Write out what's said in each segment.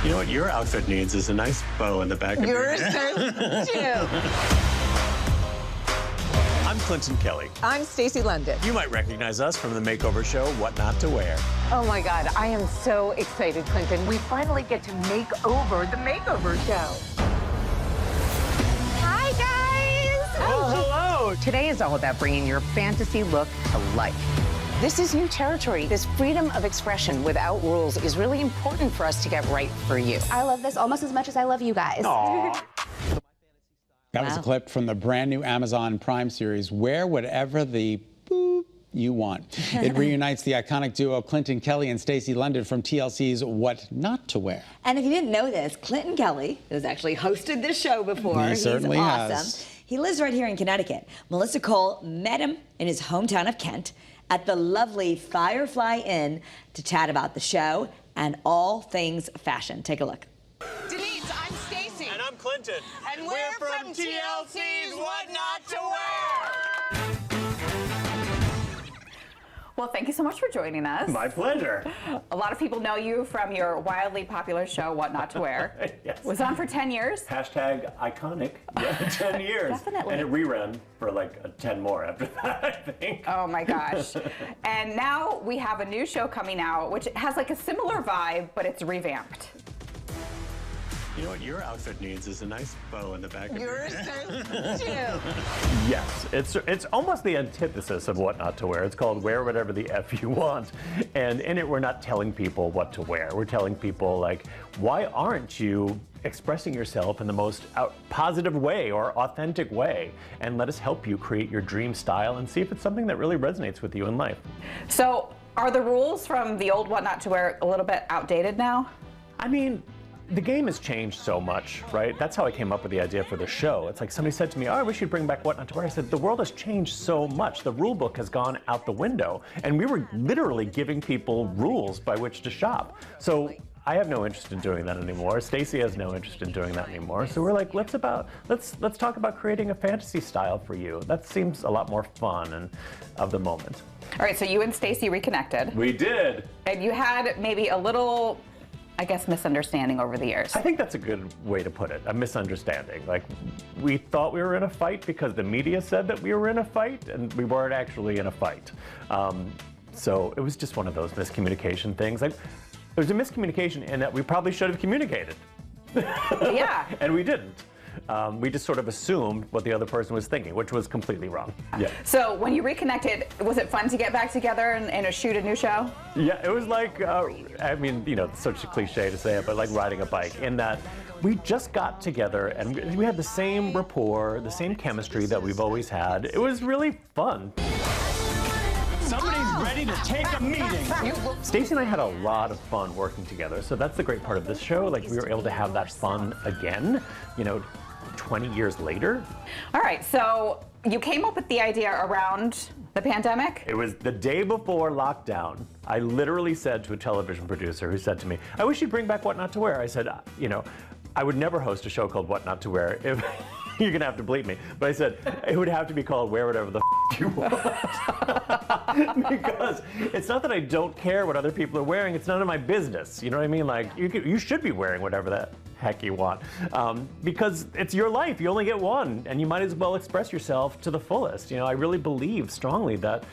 You know what your outfit needs is a nice bow in the back of your Yours head. does too. I'm Clinton Kelly. I'm Stacy London. You might recognize us from the makeover show, What Not to Wear. Oh my God, I am so excited, Clinton. We finally get to make over the makeover show. Hi, guys. Oh, hello. Today is all about bringing your fantasy look to life. This is new territory. This freedom of expression without rules is really important for us to get right for you. I love this almost as much as I love you guys. That was a clip from the brand new Amazon Prime series, Wear Whatever the Boop You Want. It reunites the iconic duo Clinton Kelly and Stacy London from TLC's What Not to Wear. And if you didn't know this, Clinton Kelly has actually hosted this show before. He certainly He's awesome. has. He lives right here in Connecticut. Melissa Cole met him in his hometown of Kent at the lovely Firefly Inn to chat about the show and all things fashion. Take a look. Denise, I'm Stacy. And I'm Clinton. And we're from TLC's What Not to Wear. Well, thank you so much for joining us. My pleasure. A lot of people know you from your wildly popular show, What Not to Wear. Yes. Was on for 10 years. Hashtag iconic. Yeah, 10 years. Definitely. And it rerun for like 10 more after that, I think. Oh my gosh. And now we have a new show coming out, which has like a similar vibe, but it's revamped. You know what your outfit needs is a nice bow in the back of your Yours head. does too. Yes, it's almost the antithesis of what not to wear. It's called Wear Whatever the F You Want. And in it, we're not telling people what to wear. We're telling people, like, why aren't you expressing yourself in the most positive way or authentic way? And let us help you create your dream style and see if it's something that really resonates with you in life. So are the rules from the old What Not to Wear a little bit outdated now? I mean, the game has changed so much, right? That's how I came up with the idea for the show. It's like somebody said to me, oh, I wish you'd bring back What Not to Wear. I said, the world has changed so much. The rule book has gone out the window. And we were literally giving people rules by which to shop. So I have no interest in doing that anymore. Stacy has no interest in doing that anymore. So we're like, let's talk about creating a fantasy style for you. That seems a lot more fun and of the moment. All right, so you and Stacy reconnected. We did. And you had maybe a little, I guess, misunderstanding over the years. I think that's a good way to put it, a misunderstanding. Like, we thought we were in a fight because the media said that we were in a fight, and we weren't actually in a fight. So it was just one of those miscommunication things. Like, it was a miscommunication in that we probably should have communicated. Yeah. And we didn't. We just sort of assumed what the other person was thinking, which was completely wrong. Yeah. So when you reconnected, was it fun to get back together and shoot a new show? Yeah, it was like, I mean, you know, it's such a cliche to say it, but like riding a bike, in that we just got together and we had the same rapport, the same chemistry that we've always had. It was really fun. Somebody's ready to take a meeting. Stacy and I had a lot of fun working together, so that's the great part of this show. Like, we were able to have that fun again, you know, 20 years later. All right, so you came up with the idea around the pandemic? It was the day before lockdown. I literally said to a television producer who said to me, I wish you'd bring back What Not to Wear. I said, you know, I would never host a show called What Not to Wear if you're gonna have to bleep me. But I said, it would have to be called Wear Whatever the You Want. Because it's not that I don't care what other people are wearing, it's none of my business. You know what I mean? Like, you should be wearing whatever the heck you want. Because it's your life, you only get one, and you might as well express yourself to the fullest. You know, I really believe strongly that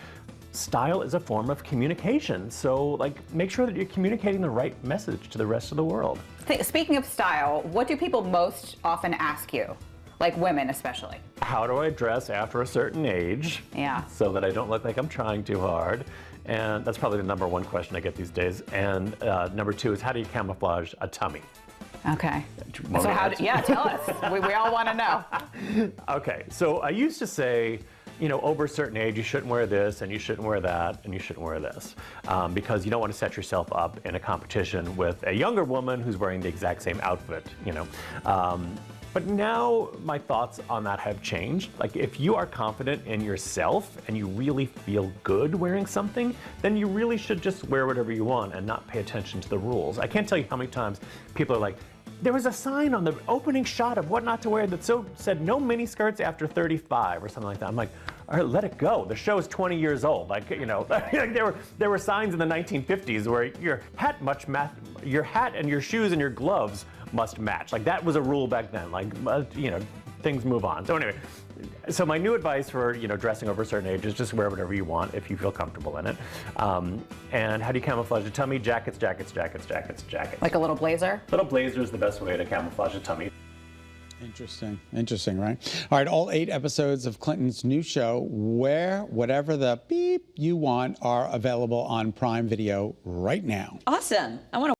style is a form of communication. So, like, make sure that you're communicating the right message to the rest of the world. Speaking of style, what do people most often ask you? Like women especially. How do I dress after a certain age? Yeah. So that I don't look like I'm trying too hard. And that's probably the number one question I get these days. And number two is, how do you camouflage a tummy? Okay. Want So me to how? answer? Yeah, tell us. We all want to know. Okay, so I used to say, you know, over a certain age, you shouldn't wear this, and you shouldn't wear that, and you shouldn't wear this, because you don't want to set yourself up in a competition with a younger woman who's wearing the exact same outfit, you know. But now my thoughts on that have changed. Like, if you are confident in yourself and you really feel good wearing something, then you really should just wear whatever you want and not pay attention to the rules. I can't tell you how many times people are like, there was a sign on the opening shot of What Not to Wear that said no mini skirts after 35 or something like that. I'm like, all right, let it go. The show is 20 years old. Like, you know, there were signs in the 1950s where your hat and your shoes and your gloves must match. Like, that was a rule back then. Like, you know, things move on. So anyway, so my new advice for, you know, dressing over a certain age is just wear whatever you want if you feel comfortable in it. And how do you camouflage a tummy? Jackets, jackets, jackets, jackets, jackets. Like a little blazer? Little blazer is the best way to camouflage a tummy. Interesting, right? All right, all 8 episodes of Clinton's new show, Wear Whatever the Beep You Want, are available on Prime Video right now. Awesome. I want to